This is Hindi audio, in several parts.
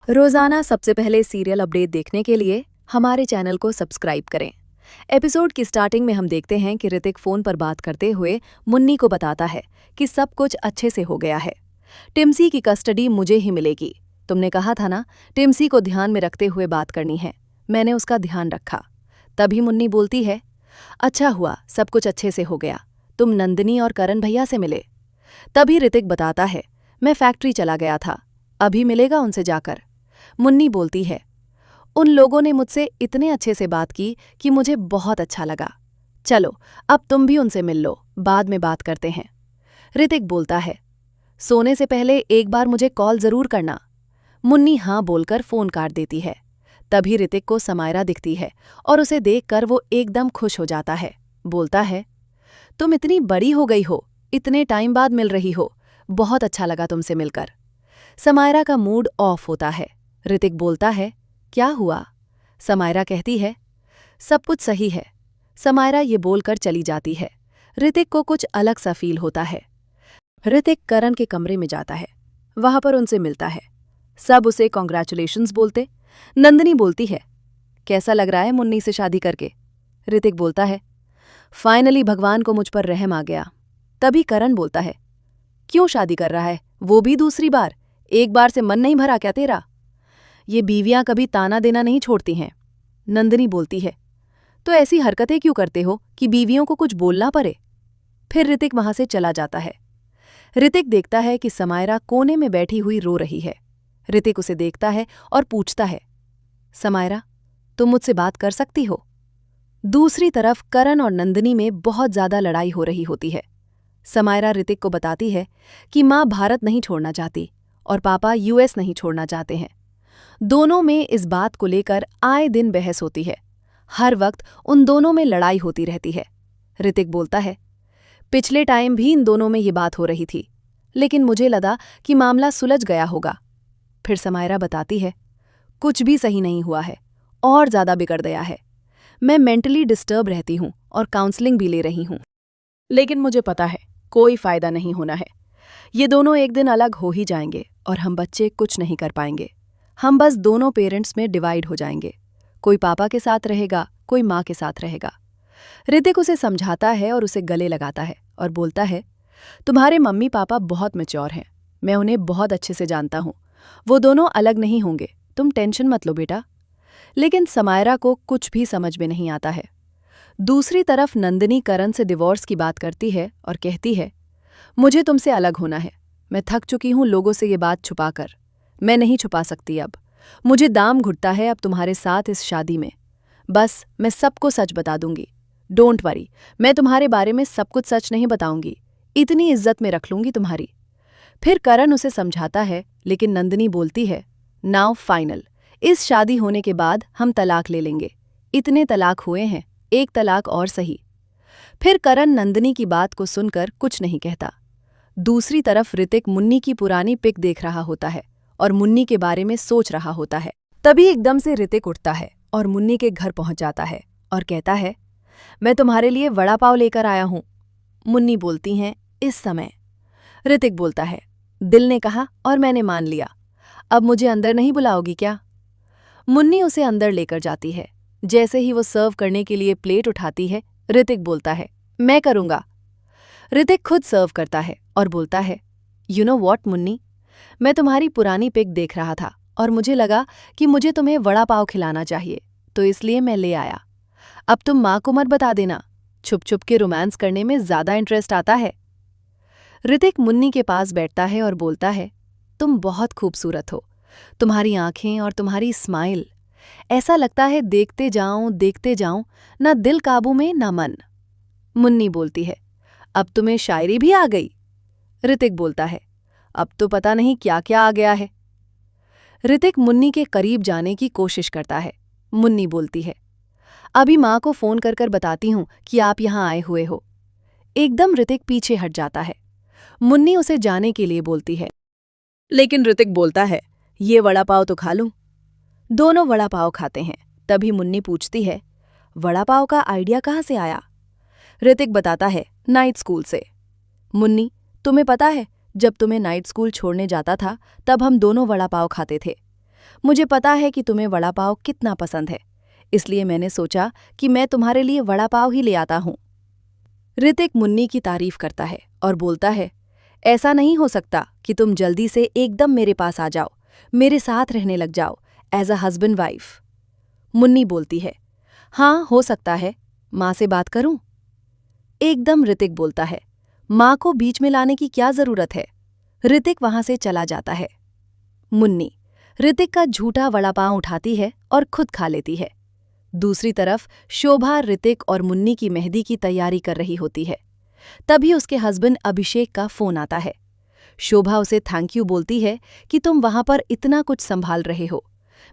रोजाना सबसे पहले सीरियल अपडेट देखने के लिए हमारे चैनल को सब्सक्राइब करें। एपिसोड की स्टार्टिंग में हम देखते हैं कि ऋतिक फोन पर बात करते हुए मुन्नी को बताता है कि सब कुछ अच्छे से हो गया है। टिम्सी की कस्टडी मुझे ही मिलेगी। तुमने कहा था ना, टिम्सी को ध्यान में रखते हुए बात करनी है। मैंने उसका ध्यान रखा। तभी मुन्नी बोलती है, अच्छा हुआ सब कुछ अच्छे से हो गया। तुम नंदिनी और करण भैया से मिले? तभी ऋतिक बताता है, मैं फैक्ट्री चला गया था, अभी मिलेगा उनसे जाकर। मुन्नी बोलती है, उन लोगों ने मुझसे इतने अच्छे से बात की कि मुझे बहुत अच्छा लगा। चलो अब तुम भी उनसे मिल लो, बाद में बात करते हैं। ऋतिक बोलता है, सोने से पहले एक बार मुझे कॉल जरूर करना। मुन्नी हाँ बोलकर फोन काट देती है। तभी ऋतिक को समायरा दिखती है और उसे देखकर वो एकदम खुश हो जाता है। बोलता है, तुम इतनी बड़ी हो गई हो, इतने टाइम बाद मिल रही हो, बहुत अच्छा लगा तुमसे मिलकर। समायरा का मूड ऑफ होता है। ऋतिक बोलता है, क्या हुआ? समायरा कहती है, सब कुछ सही है। समायरा ये बोलकर चली जाती है। ऋतिक को कुछ अलग सा फील होता है। ऋतिक करण के कमरे में जाता है, वहां पर उनसे मिलता है। सब उसे कॉन्ग्रेचुलेशंस बोलते। नंदिनी बोलती है, कैसा लग रहा है मुन्नी से शादी करके? ऋतिक बोलता है, फाइनली भगवान को मुझ पर रहम आ गया। तभी करण बोलता है, क्यों शादी कर रहा है, वो भी दूसरी बार? एक बार से मन नहीं भरा क्या तेरा? ये बीवियां कभी ताना देना नहीं छोड़ती हैं। नंदिनी बोलती है, तो ऐसी हरकतें क्यों करते हो कि बीवियों को कुछ बोलना पड़े? फिर ऋतिक वहां से चला जाता है। ऋतिक देखता है कि समायरा कोने में बैठी हुई रो रही है। ऋतिक उसे देखता है और पूछता है, समायरा, तुम मुझसे बात कर सकती हो? दूसरी तरफ करण और नंदिनी में बहुत ज्यादा लड़ाई हो रही होती है। समायरा ऋतिक को बताती है कि माँ भारत नहीं छोड़ना चाहती और पापा यूएस नहीं छोड़ना चाहते हैं। दोनों में इस बात को लेकर आए दिन बहस होती है। हर वक्त उन दोनों में लड़ाई होती रहती है। ऋतिक बोलता है, पिछले टाइम भी इन दोनों में ये बात हो रही थी, लेकिन मुझे लगा कि मामला सुलझ गया होगा। फिर समायरा बताती है, कुछ भी सही नहीं हुआ है, और ज्यादा बिगड़ गया है। मैं मेंटली डिस्टर्ब रहती हूँ और काउंसलिंग भी ले रही हूँ, लेकिन मुझे पता है कोई फायदा नहीं होना है। ये दोनों एक दिन अलग हो ही जाएंगे और हम बच्चे कुछ नहीं कर पाएंगे। हम बस दोनों पेरेंट्स में डिवाइड हो जाएंगे। कोई पापा के साथ रहेगा, कोई माँ के साथ रहेगा। ऋतिक उसे समझाता है और उसे गले लगाता है और बोलता है, तुम्हारे मम्मी पापा बहुत मैच्योर हैं, मैं उन्हें बहुत अच्छे से जानता हूँ। वो दोनों अलग नहीं होंगे, तुम टेंशन मत लो बेटा। लेकिन समायरा को कुछ भी समझ में नहीं आता है। दूसरी तरफ नंदिनी करण से डिवोर्स की बात करती है और कहती है, मुझे तुमसे अलग होना है। मैं थक चुकी हूँ लोगों से ये बात छुपाकर। मैं नहीं छुपा सकती अब। मुझे दाम घुटता है अब तुम्हारे साथ इस शादी में। बस मैं सबको सच बता दूंगी। डोंट वरी, मैं तुम्हारे बारे में सब कुछ सच नहीं बताऊंगी। इतनी इज्जत में रख लूंगी तुम्हारी। फिर करण उसे समझाता है, लेकिन नंदिनी बोलती है, नाउ फाइनल। इस शादी होने के बाद हम तलाक ले लेंगे। इतने तलाक हुए हैं, एक तलाक और सही। फिर करण नंदिनी की बात को सुनकर कुछ नहीं कहता। दूसरी तरफ ऋतिक मुन्नी की पुरानी पिक देख रहा होता है और मुन्नी के बारे में सोच रहा होता है। तभी एकदम से ऋतिक उठता है और मुन्नी के घर पहुंच जाता है और कहता है, मैं तुम्हारे लिए वड़ा पाव लेकर आया हूं। मुन्नी बोलती हैं, इस समय? ऋतिक बोलता है, दिल ने कहा और मैंने मान लिया। अब मुझे अंदर नहीं बुलाओगी क्या? मुन्नी उसे अंदर लेकर जाती है। जैसे ही वो सर्व करने के लिए प्लेट उठाती है, ऋतिक बोलता है, मैं करूंगा। ऋतिक खुद सर्व करता है और बोलता है, यू नो वॉट मुन्नी, मैं तुम्हारी पुरानी पिक देख रहा था और मुझे लगा कि मुझे तुम्हें वड़ा पाव खिलाना चाहिए, तो इसलिए मैं ले आया। अब तुम माँ को मत बता देना, छुप छुप के रोमांस करने में ज्यादा इंटरेस्ट आता है। ऋतिक मुन्नी के पास बैठता है और बोलता है, तुम बहुत खूबसूरत हो। तुम्हारी आंखें और तुम्हारी स्माइल, ऐसा लगता है देखते जाऊं, ना दिल काबू में ना मन। मुन्नी बोलती है, अब तुम्हें शायरी भी आ गई? ऋतिक बोलता है, अब तो पता नहीं क्या क्या आ गया है। ऋतिक मुन्नी के करीब जाने की कोशिश करता है। मुन्नी बोलती है, अभी माँ को फोन कर कर बताती हूँ कि आप यहाँ आए हुए हो। एकदम ऋतिक पीछे हट जाता है। मुन्नी उसे जाने के लिए बोलती है, लेकिन ऋतिक बोलता है, ये वड़ा पाव तो खा लूं। दोनों वड़ा पाव खाते हैं। तभी मुन्नी पूछती है, वड़ा पाव का आइडिया कहाँ से आया? ऋतिक बताता है, नाइट स्कूल से। मुन्नी, तुम्हें पता है, जब तुम्हें नाइट स्कूल छोड़ने जाता था तब हम दोनों वड़ा पाव खाते थे। मुझे पता है कि तुम्हें वड़ा पाव कितना पसंद है, इसलिए मैंने सोचा कि मैं तुम्हारे लिए वड़ा पाव ही ले आता हूँ। ऋतिक मुन्नी की तारीफ करता है और बोलता है, ऐसा नहीं हो सकता कि तुम जल्दी से एकदम मेरे पास आ जाओ, मेरे साथ रहने लग जाओ as a husband wife. Munni बोलती है, हाँ हो सकता है, माँ से बात करूं? एकदम ऋतिक बोलता है, माँ को बीच में लाने की क्या जरूरत है? ऋतिक वहां से चला जाता है। मुन्नी ऋतिक का झूठा वड़ा पाव उठाती है और खुद खा लेती है। दूसरी तरफ शोभा ऋतिक और मुन्नी की मेहंदी की तैयारी कर रही होती है। तभी उसके हस्बैंड अभिषेक का फोन आता है। शोभा उसे थैंक यू बोलती है कि तुम वहां पर इतना कुछ संभाल रहे हो।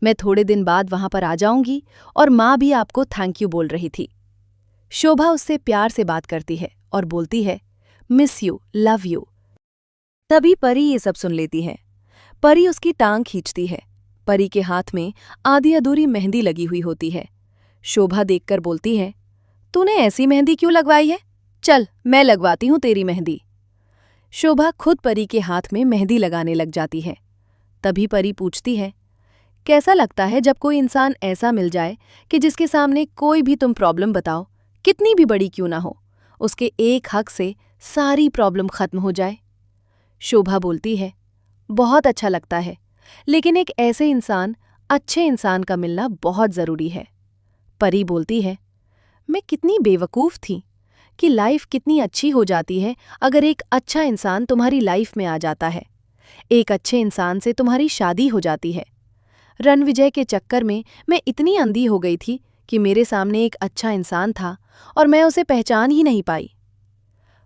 मैं थोड़े दिन बाद वहां पर आ जाऊंगी और माँ भी आपको थैंक यू बोल रही थी। शोभा उससे प्यार से बात करती है और बोलती है, मिस यू, लव यू। तभी परी ये सब सुन लेती है। परी उसकी टांग खींचती है। परी के हाथ में आधी अधूरी मेहंदी लगी हुई होती है। शोभा देखकर बोलती है, तूने ऐसी मेहंदी क्यों लगवाई है? चल मैं लगवाती हूँ तेरी मेहंदी। शोभा खुद परी के हाथ में मेहंदी लगाने लग जाती है। तभी परी पूछती है, कैसा लगता है जब कोई इंसान ऐसा मिल जाए कि जिसके सामने कोई भी तुम प्रॉब्लम बताओ, कितनी भी बड़ी क्यों ना हो, उसके एक हक से सारी प्रॉब्लम खत्म हो जाए? शोभा बोलती है, बहुत अच्छा लगता है, लेकिन एक ऐसे इंसान, अच्छे इंसान का मिलना बहुत जरूरी है। परी बोलती है, मैं कितनी बेवकूफ थी कि लाइफ कितनी अच्छी हो जाती है अगर एक अच्छा इंसान तुम्हारी लाइफ में आ जाता है। एक अच्छे इंसान से तुम्हारी शादी हो जाती है। रणविजय के चक्कर में मैं इतनी अंधी हो गई थी कि मेरे सामने एक अच्छा इंसान था और मैं उसे पहचान ही नहीं पाई।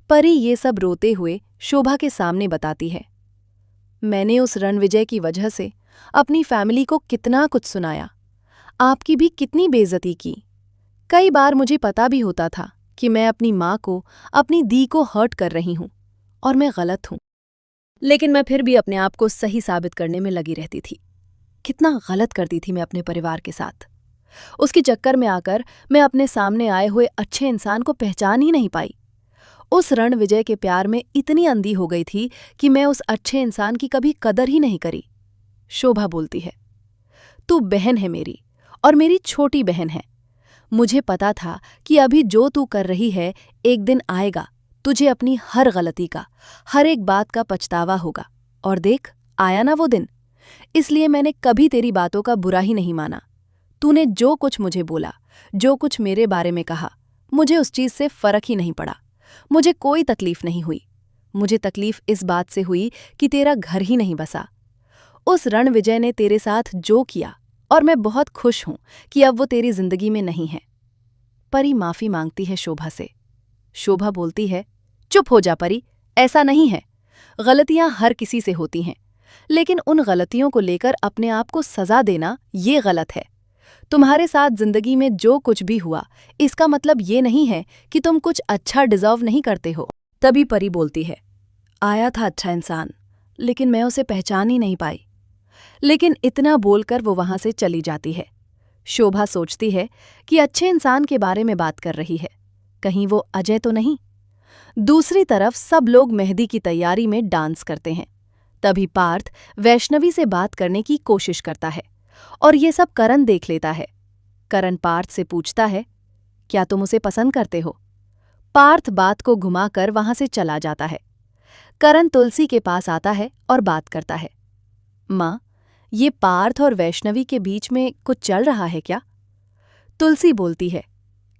परी ये सब रोते हुए शोभा के सामने बताती है, मैंने उस रणविजय की वजह से अपनी फैमिली को कितना कुछ सुनाया, आपकी भी कितनी बेइज्जती की। कई बार मुझे पता भी होता था कि मैं अपनी माँ को, अपनी दी को हर्ट कर रही हूँ और मैं गलत हूँ, लेकिन मैं फिर भी अपने आप को सही साबित करने में लगी रहती थी। कितना गलत करती थी मैं अपने परिवार के साथ। उसके चक्कर में आकर मैं अपने सामने आए हुए अच्छे इंसान को पहचान ही नहीं पाई। उस रणविजय के प्यार में इतनी अंधी हो गई थी कि मैं उस अच्छे इंसान की कभी कदर ही नहीं करी। शोभा बोलती है, तू बहन है मेरी और मेरी छोटी बहन है। मुझे पता था कि अभी जो तू कर रही है एक दिन आएगा, तुझे अपनी हर गलती का, हर एक बात का पछतावा होगा। और देख, आया ना वो दिन। इसलिए मैंने कभी तेरी बातों का बुरा ही नहीं माना। तूने जो कुछ मुझे बोला, जो कुछ मेरे बारे में कहा, मुझे उस चीज से फर्क ही नहीं पड़ा। मुझे कोई तकलीफ नहीं हुई। मुझे तकलीफ इस बात से हुई कि तेरा घर ही नहीं बसा। उस रणविजय ने तेरे साथ जो किया, और मैं बहुत खुश हूं कि अब वो तेरी जिंदगी में नहीं है। परी माफी मांगती है शोभा से। शोभा बोलती है, चुप हो जा परी, ऐसा नहीं है। गलतियां हर किसी से होती हैं, लेकिन उन गलतियों को लेकर अपने आप को सजा देना ये गलत है। तुम्हारे साथ जिंदगी में जो कुछ भी हुआ, इसका मतलब ये नहीं है कि तुम कुछ अच्छा डिजर्व नहीं करते हो। तभी परी बोलती है, आया था अच्छा इंसान, लेकिन मैं उसे पहचान ही नहीं पाई। लेकिन इतना बोलकर वो वहां से चली जाती है। शोभा सोचती है कि अच्छे इंसान के बारे में बात कर रही है, कहीं वो अजय तो नहीं। दूसरी तरफ सब लोग मेहंदी की तैयारी में डांस करते हैं। तभी पार्थ वैष्णवी से बात करने की कोशिश करता है और ये सब करण देख लेता है। करण पार्थ से पूछता है, क्या तुम उसे पसंद करते हो? पार्थ बात को घुमाकर वहां से चला जाता है। करण तुलसी के पास आता है और बात करता है, माँ, ये पार्थ और वैष्णवी के बीच में कुछ चल रहा है क्या? तुलसी बोलती है,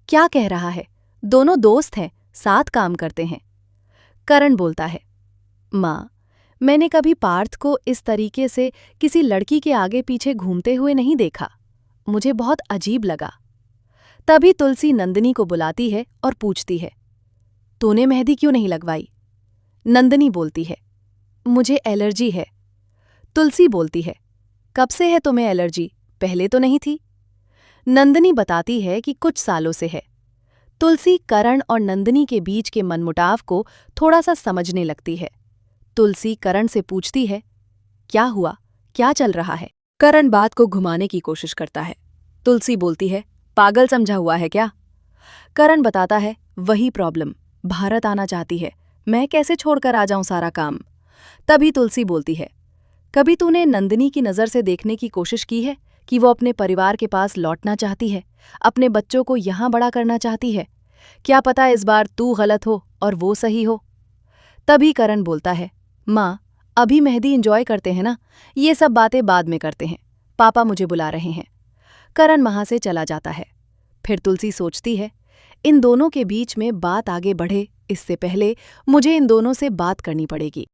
क्या कह रहा है? दोनों दोस्त हैं, साथ काम करते हैं। करण बोलता है, माँ, मैंने कभी पार्थ को इस तरीके से किसी लड़की के आगे पीछे घूमते हुए नहीं देखा। मुझे बहुत अजीब लगा। तभी तुलसी नंदिनी को बुलाती है और पूछती है, तूने मेहंदी क्यों नहीं लगवाई? नंदिनी बोलती है, मुझे एलर्जी है। तुलसी बोलती है, कब से है तुम्हें एलर्जी? पहले तो नहीं थी। नंदिनी बताती है कि कुछ सालों से है। तुलसी करण और नंदिनी के बीच के मनमुटाव को थोड़ा सा समझने लगती है। तुलसी करण से पूछती है, क्या हुआ, क्या चल रहा है? करण बात को घुमाने की कोशिश करता है। तुलसी बोलती है, पागल समझा हुआ है क्या? करण बताता है, वही प्रॉब्लम, भारत आना चाहती है, मैं कैसे छोड़कर आ जाऊं सारा काम? तभी तुलसी बोलती है, कभी तूने नंदिनी की नज़र से देखने की कोशिश की है कि वो अपने परिवार के पास लौटना चाहती है, अपने बच्चों को यहाँ बड़ा करना चाहती है? क्या पता इस बार तू गलत हो और वो सही हो। तभी करण बोलता है, माँ, अभी मेहंदी एंजॉय करते हैं ना, ये सब बातें बाद में करते हैं, पापा मुझे बुला रहे हैं। करण वहां से चला जाता है। फिर तुलसी सोचती है, इन दोनों के बीच में बात आगे बढ़े इससे पहले मुझे इन दोनों से बात करनी पड़ेगी।